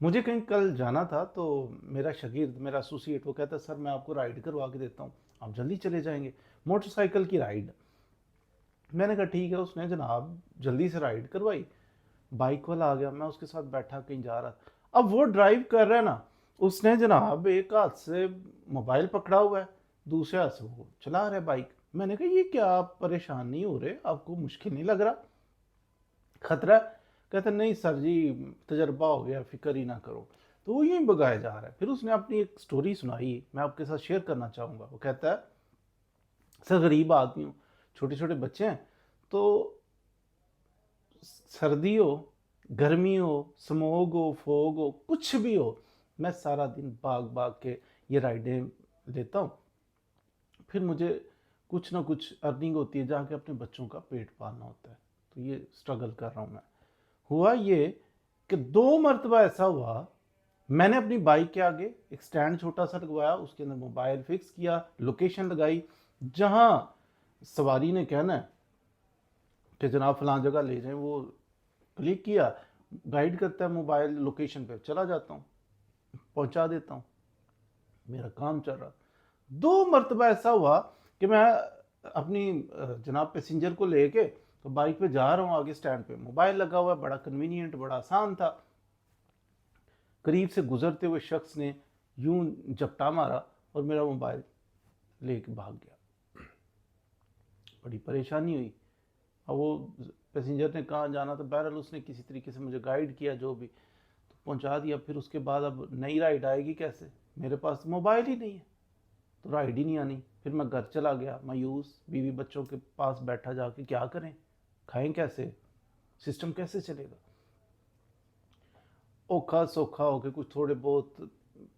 مجھے کہیں کل جانا تھا تو میرا شاگرد میرا ایسوسیٹ وہ کہتا ہے سر میں آپ کو رائڈ کروا کے دیتا ہوں، آپ جلدی چلے جائیں گے، موٹر سائیکل کی رائڈ۔ میں نے کہا ٹھیک ہے، اس نے جناب جلدی سے رائڈ کروائی، بائک والا آ گیا، میں اس کے ساتھ بیٹھا کہیں جا رہا تھا۔ اب وہ ڈرائیو کر رہا ہے نا، اس نے جناب ایک ہاتھ سے موبائل پکڑا ہوا ہے، دوسرے ہاتھ سے وہ چلا رہا ہے بائک۔ میں نے کہا یہ کیا آپ پریشان نہیں ہو رہے، آپ کو مشکل نہیں لگ رہا، خطرہ ہے؟ کہتے نہیں سر جی، تجربہ ہو گیا، فکر ہی نہ کرو۔ تو وہ یوں بگایا جا رہا ہے۔ پھر اس نے اپنی ایک سٹوری سنائی، میں آپ کے ساتھ شیئر کرنا چاہوں گا۔ وہ کہتا ہے سر غریب آدمی ہوں، چھوٹے چھوٹے بچے ہیں، تو سردی ہو، گرمی ہو، سموگ ہو، فوگ ہو، کچھ بھی ہو، میں سارا دن بھاگ بھاگ کے یہ رائڈیں لیتا ہوں، پھر مجھے کچھ نہ کچھ ارننگ ہوتی ہے، جا کے اپنے بچوں کا پیٹ پالنا ہوتا ہے، تو یہ سٹرگل کر رہا ہوں میں۔ ہوا یہ کہ 2 مرتبہ ایسا ہوا، میں نے اپنی بائک کے آگے ایک سٹینڈ چھوٹا سا لگوایا، اس کے اندر موبائل فکس کیا، لوکیشن لگائی، جہاں سواری نے کہنا ہے کہ جناب فلاں جگہ لے جائیں، وہ کلک کیا، گائیڈ کرتا ہے موبائل لوکیشن پہ، چلا جاتا ہوں، پہنچا دیتا ہوں، میرا کام چل رہا۔ 2 مرتبہ ایسا ہوا کہ میں اپنی جناب پیسنجر کو لے کے تو بائک پہ جا رہا ہوں، آگے سٹینڈ پہ موبائل لگا ہوا ہے، بڑا کنوینینٹ، بڑا آسان تھا۔ قریب سے گزرتے ہوئے شخص نے یوں جپٹا مارا اور میرا موبائل لے کے بھاگ گیا۔ بڑی پریشانی ہوئی۔ اب وہ پیسنجر نے کہاں جانا تھا، بہرحال اس نے کسی طریقے سے مجھے گائیڈ کیا، جو بھی تو پہنچا دیا۔ پھر اس کے بعد اب نئی رائڈ آئے گی کیسے، میرے پاس موبائل ہی نہیں ہے، تو رائڈ ہی نہیں آنی۔ پھر میں گھر چلا گیا مایوس، بیوی بچوں کے پاس بیٹھا، جا کے کیا کریں، کھائیں کیسے، سسٹم کیسے چلے گا۔ اوکھا سوکھا ہو کے کچھ تھوڑے بہت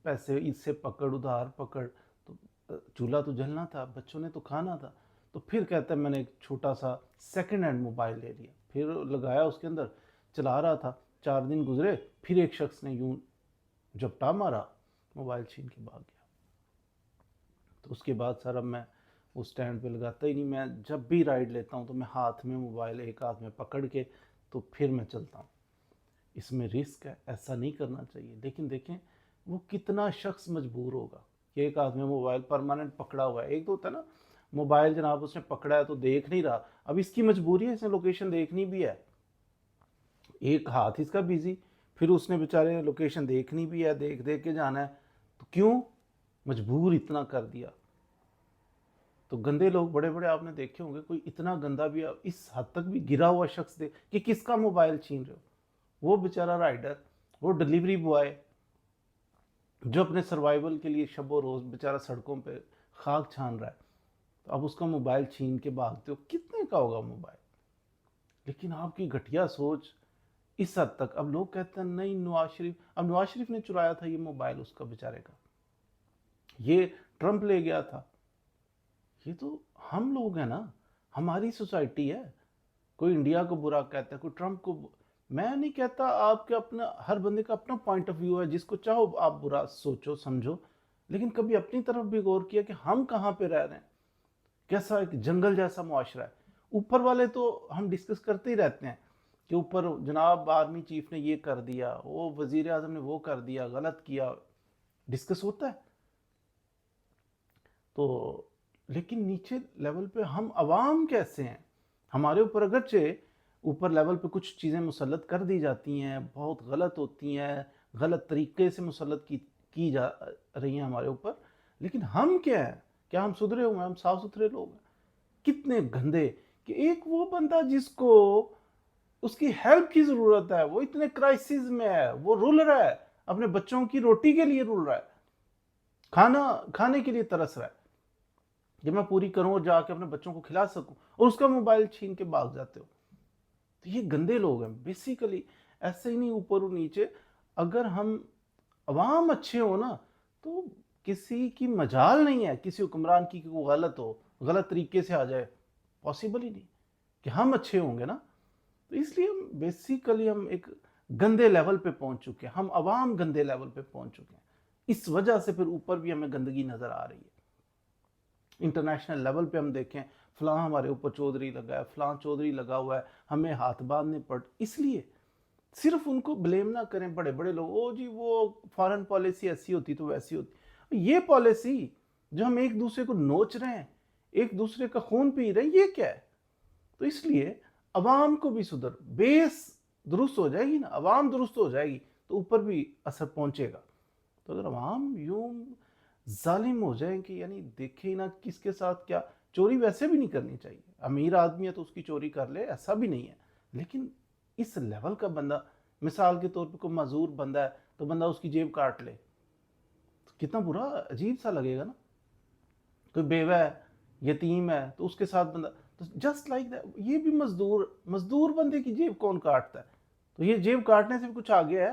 پیسے اس سے پکڑ ادھار پکڑ، تو چولہا تو جلنا تھا، بچوں نے تو کھانا تھا۔ تو پھر کہتا ہے میں نے ایک چھوٹا سا سیکنڈ ہینڈ موبائل لے لیا، پھر لگایا اس کے اندر، چلا رہا تھا۔ 4 دن گزرے، پھر ایک شخص نے یوں جپٹا مارا، موبائل چھین کے بھاگ گیا۔ تو اس کے بعد سر اب میں اس سٹینڈ پہ لگاتا ہی نہیں، میں جب بھی رائڈ لیتا ہوں تو میں ہاتھ میں موبائل ایک ہاتھ میں پکڑ کے تو پھر میں چلتا ہوں۔ اس میں رسک ہے، ایسا نہیں کرنا چاہیے، لیکن دیکھیں وہ کتنا شخص مجبور ہوگا کہ ایک ہاتھ میں موبائل پرماننٹ پکڑا ہوا ہے۔ ایک تو ہوتا ہے نا موبائل جناب اس نے پکڑا ہے تو دیکھ نہیں رہا، اب اس کی مجبوری ہے، اس نے لوکیشن دیکھنی بھی ہے، ایک ہاتھ اس کا بیزی، پھر اس نے بیچارے لوکیشن دیکھنی بھی ہے، دیکھ دیکھ کے جانا ہے، تو کیوں مجبور اتنا کر دیا۔ تو گندے لوگ بڑے بڑے آپ نے دیکھے ہوں گے، کوئی اتنا گندا بھی اس حد تک بھی گرا ہوا شخص دے کہ کس کا موبائل چھین رہے ہو، وہ بیچارہ رائڈر، وہ ڈلیوری بوائے جو اپنے سروائیول کے لیے شب و روز بیچارہ سڑکوں پہ خاک چھان رہا ہے، تو اب اس کا موبائل چھین کے بھاگتے ہو، کتنے کا ہوگا موبائل؟ لیکن آپ کی گھٹیا سوچ اس حد تک۔ اب لوگ کہتے ہیں نہیں نواز شریف، اب نواز شریف نے چرایا تھا یہ موبائل اس کا بیچارے کا، یہ ٹرمپ لے گیا تھا، یہ تو ہم لوگ ہیں نا، ہماری سوسائٹی ہے۔ کوئی انڈیا کو برا کہتا ہے، کوئی ٹرمپ کو میں نہیں کہتا، آپ کے اپنا ہر بندے کا اپنا پوائنٹ آف ویو ہے، جس کو چاہو آپ برا سوچو سمجھو، لیکن کبھی اپنی طرف بھی غور کیا کہ ہم کہاں پہ رہ رہے ہیں، کیسا ایک جنگل جیسا معاشرہ ہے۔ اوپر والے تو ہم ڈسکس کرتے ہی رہتے ہیں کہ اوپر جناب آرمی چیف نے یہ کر دیا، وہ وزیر اعظم نے وہ کر دیا، غلط کیا، ڈسکس ہوتا ہے تو، لیکن نیچے لیول پہ ہم عوام کیسے ہیں؟ ہمارے اوپر اگرچہ اوپر لیول پہ کچھ چیزیں مسلط کر دی جاتی ہیں، بہت غلط ہوتی ہیں، غلط طریقے سے مسلط کی جا رہی ہیں ہمارے اوپر، لیکن ہم کیا ہیں؟ کیا ہم سدھرے ہوئے ہیں؟ ہم صاف ستھرے لوگ ہیں؟ کتنے گندے کہ ایک وہ بندہ جس کو اس کی ہیلپ کی ضرورت ہے، وہ اتنے کرائسس میں ہے، وہ رول رہا ہے، اپنے بچوں کی روٹی کے لیے رول رہا ہے، کھانے کے لیے ترس رہا ہے کہ میں پوری کروں اور جا کے اپنے بچوں کو کھلا سکوں، اور اس کا موبائل چھین کے بھاگ جاتے ہو۔ تو یہ گندے لوگ ہیں بیسیکلی، ایسے ہی نہیں اوپر اور نیچے۔ اگر ہم عوام اچھے ہو نا تو کسی کی مجال نہیں ہے کسی حکمران کی کہ وہ غلط ہو، غلط طریقے سے آ جائے، پاسبل ہی نہیں کہ ہم اچھے ہوں گے نا۔ تو اس لیے ہم بیسیکلی ہم ایک گندے لیول پہ پہنچ چکے ہیں، ہم عوام گندے لیول پہ پہنچ چکے ہیں، اس وجہ سے پھر اوپر بھی ہمیں گندگی نظر آ رہی ہے۔ انٹرنیشنل لیول پہ ہم دیکھیں فلاں ہمارے اوپر چودھری لگا ہے، فلاں چودھری لگا ہوا ہے، ہمیں ہاتھ باندھنے پڑ، اس لیے صرف ان کو بلیم نہ کریں بڑے بڑے لوگ، او جی وہ فارن پالیسی ایسی ہوتی تو ویسی ہوتی، یہ پالیسی جو ہم ایک دوسرے کو نوچ رہے ہیں، ایک دوسرے کا خون پی رہے ہیں، یہ کیا ہے؟ تو اس لیے عوام کو بھی بیس درست ہو جائے گی نا، عوام درست ہو جائے گی تو اوپر بھی اثر پہنچے گا۔ تو اگر عوام یوں ظالم ہو جائیں کہ یعنی دیکھے ہی نہ کس کے ساتھ کیا، چوری ویسے بھی نہیں کرنی چاہیے، امیر آدمی ہے تو اس کی چوری کر لے، ایسا بھی نہیں ہے، لیکن اس لیول کا بندہ، مثال کے طور پہ کوئی معذور بندہ ہے تو بندہ اس کی جیب کاٹ لے، تو کتنا برا عجیب سا لگے گا نا۔ کوئی بیوہ ہے، یتیم ہے تو اس کے ساتھ بندہ، تو جسٹ لائک دیٹ، یہ بھی مزدور بندے کی جیب کون کاٹتا ہے؟ تو یہ جیب کاٹنے سے بھی کچھ آگے ہے،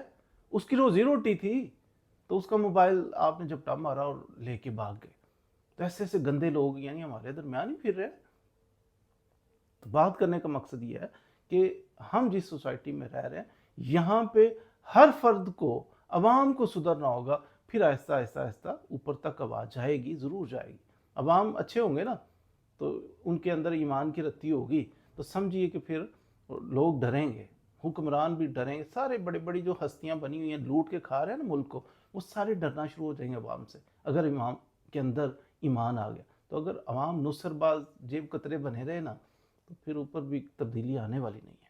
اس کی روزی روٹی تھی تو اس کا موبائل آپ نے جھپٹا مارا اور لے کے بھاگ گئے۔ تو ایسے ایسے گندے لوگ یعنی ہمارے درمیان ہی پھر رہے ہیں۔ تو بات کرنے کا مقصد یہ ہے کہ ہم جس سوسائٹی میں رہ رہے ہیں یہاں پہ ہر فرد کو، عوام کو سدھرنا ہوگا، پھر آہستہ آہستہ آہستہ اوپر تک آواز جائے گی، ضرور جائے گی۔ عوام اچھے ہوں گے نا تو ان کے اندر ایمان کی رتی ہوگی تو سمجھیے کہ پھر لوگ ڈریں گے، حکمران بھی ڈریں گے، سارے بڑے بڑی جو ہستیاں بنی ہوئی ہیں لوٹ کے کھا رہے ہیں نا ملک کو، وہ سارے ڈرنا شروع ہو جائیں گے عوام سے، اگر عوام کے اندر ایمان آ گیا۔ تو اگر عوام نصر باز جیب کترے بنے رہے نا تو پھر اوپر بھی تبدیلی آنے والی نہیں ہے۔